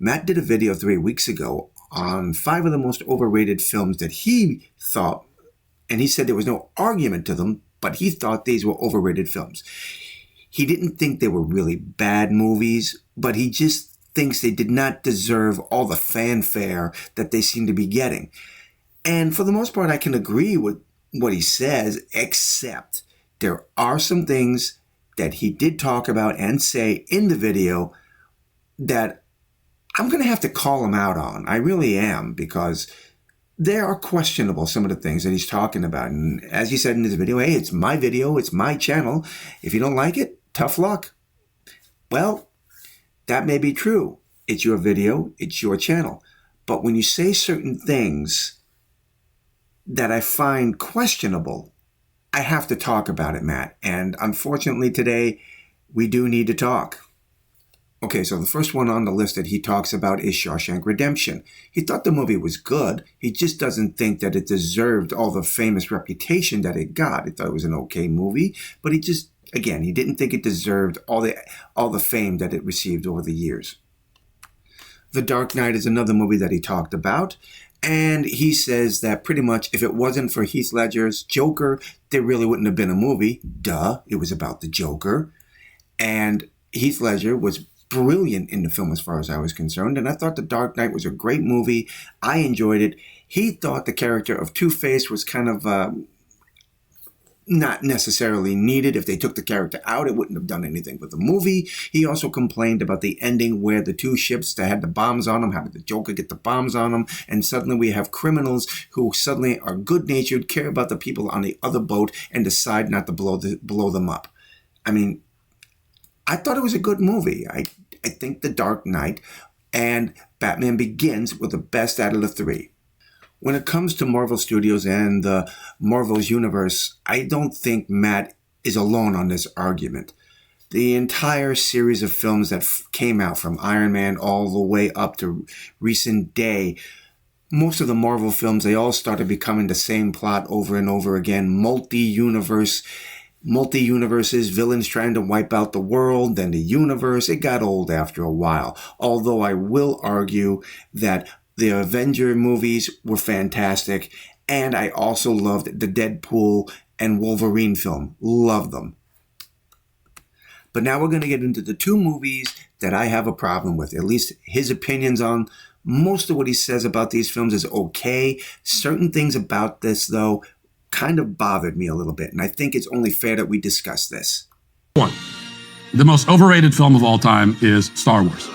Matt did a video 3 weeks ago on 5 of the most overrated films that he thought, and he said there was no argument to them, but he thought these were overrated films. He didn't think they were really bad movies, but he just thinks they did not deserve all the fanfare that they seem to be getting. And for the most part, I can agree with what he says, except there are some things that he did talk about and say in the video that I'm going to have to call him out on. I really am, because they are questionable, some of the things that he's talking about. And as he said in his video, hey, it's my video, it's my channel. If you don't like it, tough luck. Well, that may be true. It's your video, it's your channel. But when you say certain things that I find questionable, I have to talk about it, Matt. And unfortunately today, we do need to talk. Okay, so the first one on the list that he talks about is Shawshank Redemption. He thought the movie was good. He just doesn't think that it deserved all the famous reputation that it got. He thought it was an okay movie, but he didn't think it deserved all the fame that it received over the years. The Dark Knight is another movie that he talked about, and he says that pretty much if it wasn't for Heath Ledger's Joker, there really wouldn't have been a movie. Duh, it was about the Joker. And Heath Ledger was brilliant in the film as far as I was concerned, and I thought The Dark Knight was a great movie. I enjoyed it. He thought the character of Two-Face was kind of not necessarily needed. If they took the character out, it wouldn't have done anything for the movie. He also complained about the ending where the two ships that had the bombs on them, how did the Joker get the bombs on them, and suddenly we have criminals who suddenly are good-natured, care about the people on the other boat, and decide not to blow them up. I mean, I thought it was a good movie. I think The Dark Knight and Batman Begins were the best out of the three. When it comes to Marvel Studios and the Marvel's universe, I don't think Matt is alone on this argument. The entire series of films that came out from Iron Man all the way up to recent day, most of the Marvel films, they all started becoming the same plot over and over again. Multi-universes, villains trying to wipe out the world, then the universe. It got old after a while. Although I will argue that the Avenger movies were fantastic, and I also loved the Deadpool and Wolverine film. Loved them. But now we're going to get into the two movies that I have a problem with. At least his opinions on most of what he says about these films is okay. Certain things about this, though, kind of bothered me a little bit, and I think it's only fair that we discuss this. One, the most overrated film of all time is Star Wars.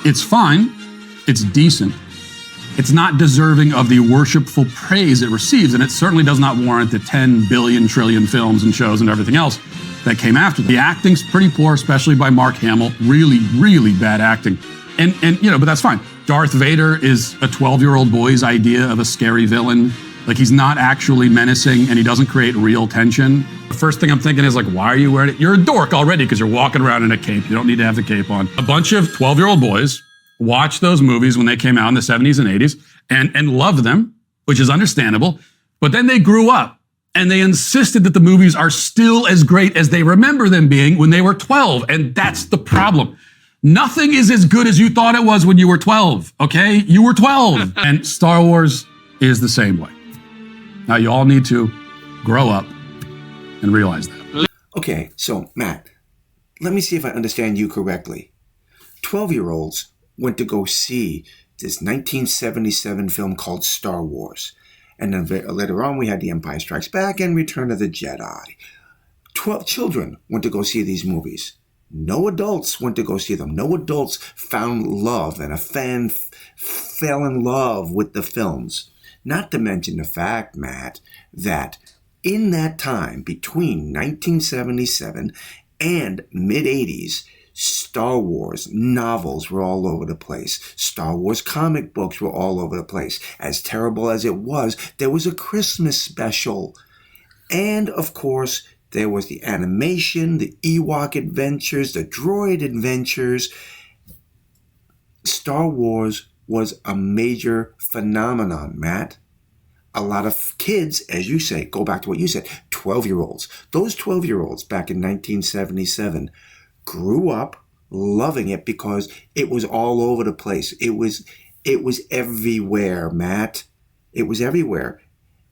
It's fine. It's decent. It's not deserving of the worshipful praise it receives, and it certainly does not warrant the 10 billion trillion films and shows and everything else that came after. The acting's pretty poor, especially by Mark Hamill. Really, really bad acting. And but that's fine. Darth Vader is a 12-year-old boy's idea of a scary villain. Like, he's not actually menacing, and he doesn't create real tension. The first thing I'm thinking is, like, why are you wearing it? You're a dork already because you're walking around in a cape. You don't need to have the cape on. A bunch of 12-year-old boys watched those movies when they came out in the 70s and 80s and loved them, which is understandable. But then they grew up, and they insisted that the movies are still as great as they remember them being when they were 12, and that's the problem. Nothing is as good as you thought it was when you were 12, okay? You were 12. And Star Wars is the same way. Now, you all need to grow up and realize that. Okay, so Matt, let me see if I understand you correctly. 12-year-olds went to go see this 1977 film called Star Wars. And then later on, we had The Empire Strikes Back and Return of the Jedi. 12 children went to go see these movies. No adults went to go see them. No adults found love, and a fan fell in love with the films. Not to mention the fact, Matt, that in that time between 1977 and mid-80s, Star Wars novels were all over the place. Star Wars comic books were all over the place. As terrible as it was, there was a Christmas special. And, of course, there was the animation, the Ewok adventures, the droid adventures. Star Wars was a major phenomenon, Matt. A lot of kids, as you say, go back to what you said, 12-year-olds. Those 12-year-olds back in 1977 grew up loving it because it was all over the place. It was everywhere, Matt. It was everywhere.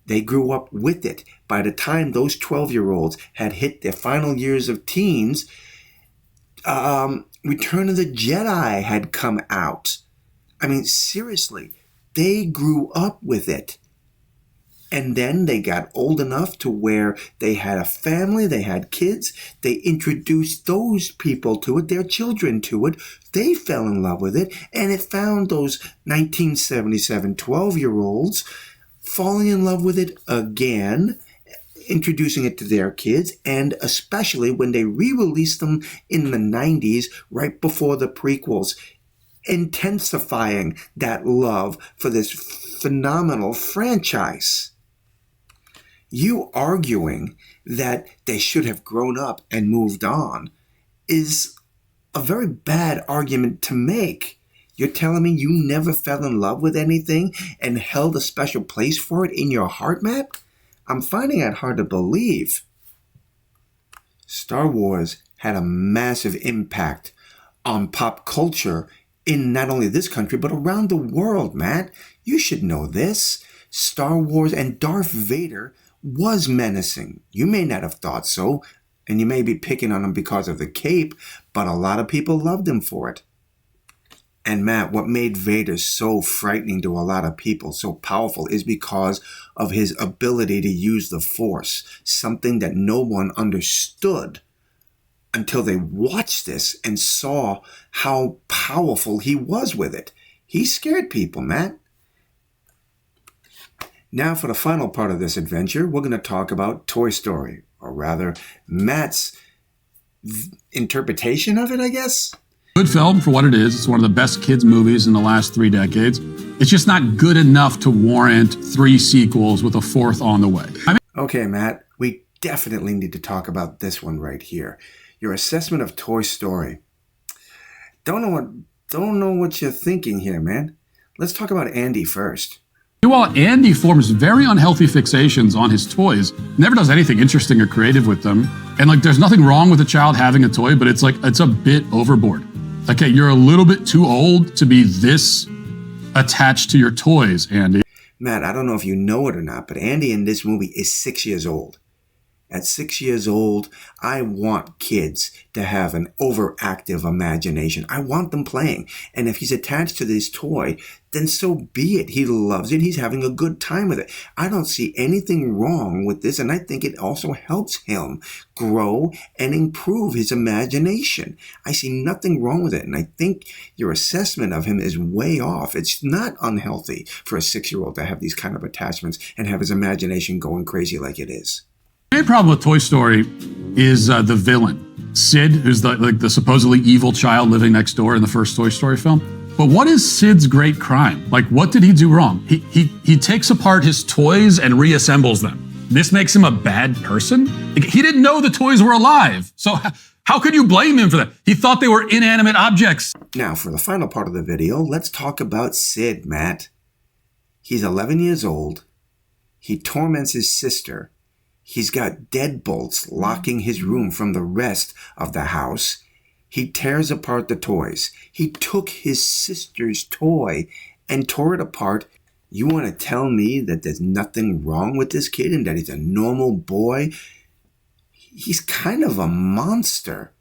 They grew up with it. By the time those 12-year-olds had hit their final years of teens, Return of the Jedi had come out. I mean, seriously, they grew up with it. And then they got old enough to where they had a family, they had kids, they introduced those people to it, their children to it, they fell in love with it, and it found those 1977 12-year-olds falling in love with it again, introducing it to their kids, and especially when they re-released them in the 90s, right before the prequels, intensifying that love for this phenomenal franchise. You arguing that they should have grown up and moved on is a very bad argument to make. You're telling me you never fell in love with anything and held a special place for it in your heart, Matt? I'm finding it hard to believe. Star Wars had a massive impact on pop culture in not only this country, but around the world, Matt. You should know this. Star Wars and Darth Vader was menacing. You may not have thought so, and you may be picking on him because of the cape, but a lot of people loved him for it. And Matt, what made Vader so frightening to a lot of people, so powerful, is because of his ability to use the Force, something that no one understood until they watched this and saw how powerful he was with it. He scared people, Matt. Now for the final part of this adventure, we're going to talk about Toy Story, or rather, Matt's interpretation of it, I guess. Good film for what it is. It's one of the best kids' movies in the last 3 decades. It's just not good enough to warrant 3 sequels with a 4th on the way. Okay, Matt, we definitely need to talk about this one right here. Your assessment of Toy Story. Don't know what you're thinking here, man. Let's talk about Andy first. While Andy forms very unhealthy fixations on his toys, never does anything interesting or creative with them. And there's nothing wrong with a child having a toy, but it's a bit overboard. Okay, you're a little bit too old to be this attached to your toys, Andy. Matt, I don't know if you know it or not, but Andy in this movie is 6 years old. At 6 years old, I want kids to have an overactive imagination. I want them playing. And if he's attached to this toy, then so be it. He loves it. He's having a good time with it. I don't see anything wrong with this, and I think it also helps him grow and improve his imagination. I see nothing wrong with it, and I think your assessment of him is way off. It's not unhealthy for a 6-year-old to have these kind of attachments and have his imagination going crazy like it is. The main problem with Toy Story is the villain, Sid, who's the supposedly evil child living next door in the first Toy Story film. But what is Sid's great crime? What did he do wrong? He takes apart his toys and reassembles them. This makes him a bad person? He didn't know the toys were alive. So how could you blame him for that? He thought they were inanimate objects. Now, for the final part of the video, let's talk about Sid, Matt. He's 11 years old. He torments his sister. He's got deadbolts locking his room from the rest of the house. He tears apart the toys. He took his sister's toy and tore it apart. You want to tell me that there's nothing wrong with this kid and that he's a normal boy? He's kind of a monster.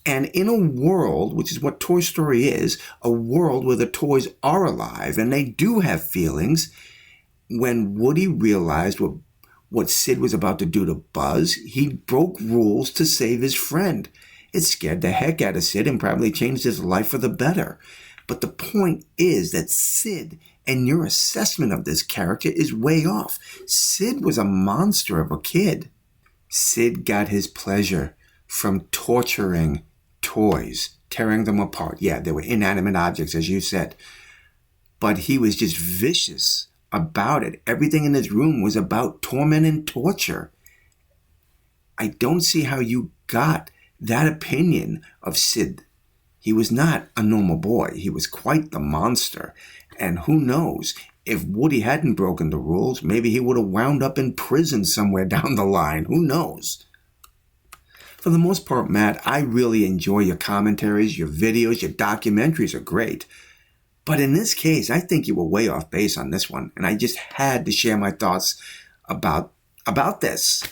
And in a world, which is what Toy Story is, a world where the toys are alive and they do have feelings, when Woody realized what Sid was about to do to Buzz, he broke rules to save his friend. It scared the heck out of Sid and probably changed his life for the better. But the point is that Sid and your assessment of this character is way off. Sid was a monster of a kid. Sid got his pleasure from torturing toys, tearing them apart. Yeah, they were inanimate objects, as you said. But he was just vicious about it. Everything in his room was about torment and torture. I don't see how you got that opinion of Sid. He was not a normal boy. He was quite the monster. And who knows, if Woody hadn't broken the rules, maybe he would have wound up in prison somewhere down the line. Who knows? For the most part, Matt, I really enjoy your commentaries, your videos, your documentaries are great. But in this case, I think you were way off base on this one, and I just had to share my thoughts about this.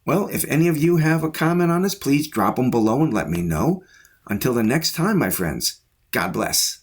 Well, if any of you have a comment on this, please drop them below and let me know. Until the next time, my friends, God bless.